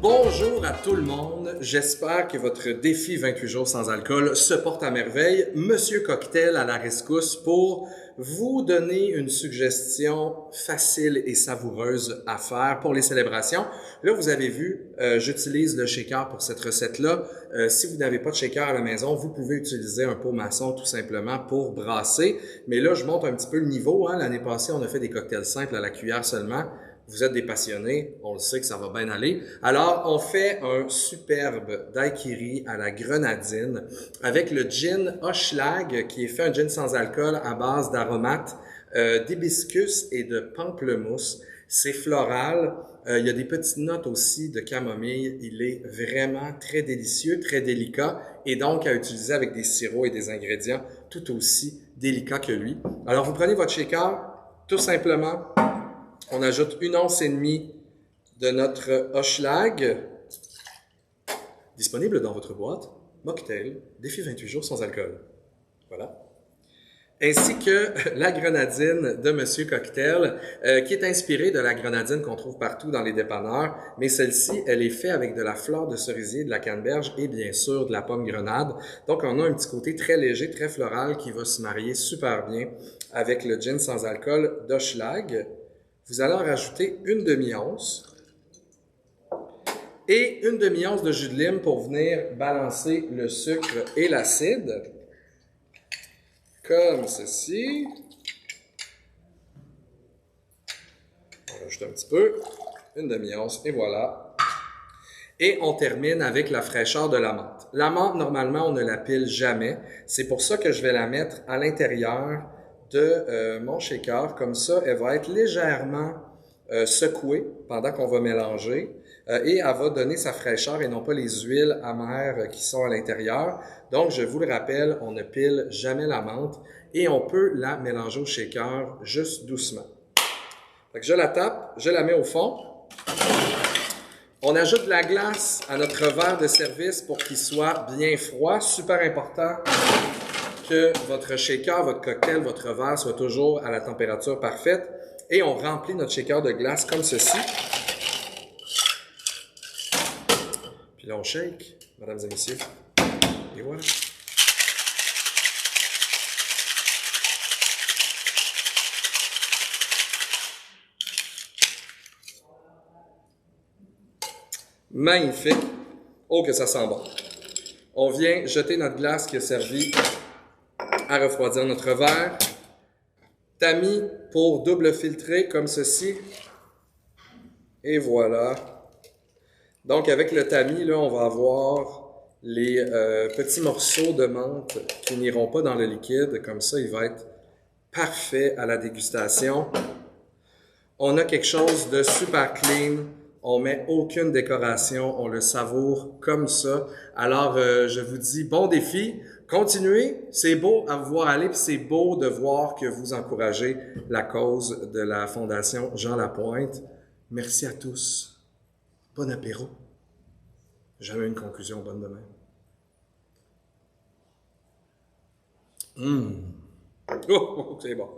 Bonjour à tout le monde, j'espère que votre défi 28 jours sans alcool se porte à merveille. Monsieur Cocktail à la rescousse pour vous donner une suggestion facile et savoureuse à faire pour les célébrations. Là, vous avez vu, j'utilise le shaker pour cette recette-là. Si vous n'avez pas de shaker à la maison, vous pouvez utiliser un pot maçon tout simplement pour brasser. Mais là, je monte un petit peu le niveau. L'année passée, on a fait des cocktails simples à la cuillère seulement. Vous êtes des passionnés, on le sait que ça va bien aller. Alors, on fait un superbe daiquiri à la grenadine avec le gin Hochlag, qui est fait un gin sans alcool à base d'aromates, d'hibiscus et de pamplemousse. C'est floral. Il y a des petites notes aussi de camomille. Il est vraiment très délicieux, très délicat et donc à utiliser avec des sirops et des ingrédients tout aussi délicats que lui. Alors, vous prenez votre shaker, tout simplement. On ajoute 1 once et demie de notre Hochlag, disponible dans votre boîte, mocktail, défi 28 jours sans alcool. Voilà. Ainsi que la grenadine de Monsieur Cocktail, qui est inspirée de la grenadine qu'on trouve partout dans les dépanneurs, mais celle-ci, elle est faite avec de la fleur de cerisier, de la canneberge et bien sûr de la pomme grenade. Donc, on a un petit côté très léger, très floral qui va se marier super bien avec le gin sans alcool d'Hochlag. Vous allez en rajouter 1 demi-once et 1 demi-once de jus de lime pour venir balancer le sucre et l'acide, comme ceci. On rajoute un petit peu, 1 demi-once et voilà. Et on termine avec la fraîcheur de la menthe. La menthe, normalement, on ne la pile jamais. C'est pour ça que je vais la mettre à l'intérieur de mon shaker. Comme ça, elle va être légèrement secouée pendant qu'on va mélanger et elle va donner sa fraîcheur et non pas les huiles amères qui sont à l'intérieur. Donc, je vous le rappelle, on ne pile jamais la menthe et on peut la mélanger au shaker juste doucement. Fait que je la tape, je la mets au fond. On ajoute de la glace à notre verre de service pour qu'il soit bien froid. Super important que votre shaker, votre cocktail, votre verre soit toujours à la température parfaite. Et on remplit notre shaker de glace comme ceci. Puis là, on shake, mesdames et messieurs. Et voilà. Magnifique. Oh, que ça sent bon. On vient jeter notre glace qui a servi à refroidir notre verre. Tamis pour double filtrer comme ceci. Et voilà. Donc, avec le tamis, là, on va avoir les petits morceaux de menthe qui n'iront pas dans le liquide. Comme ça, il va être parfait à la dégustation. On a quelque chose de super clean. On met aucune décoration. On le savoure comme ça. Alors, je vous dis bon défi. Continuez. C'est beau à vous voir aller. Puis c'est beau de voir que vous encouragez la cause de la Fondation Jean Lapointe. Merci à tous. Bon apéro. Jamais une conclusion bonne demain. Oh, c'est bon.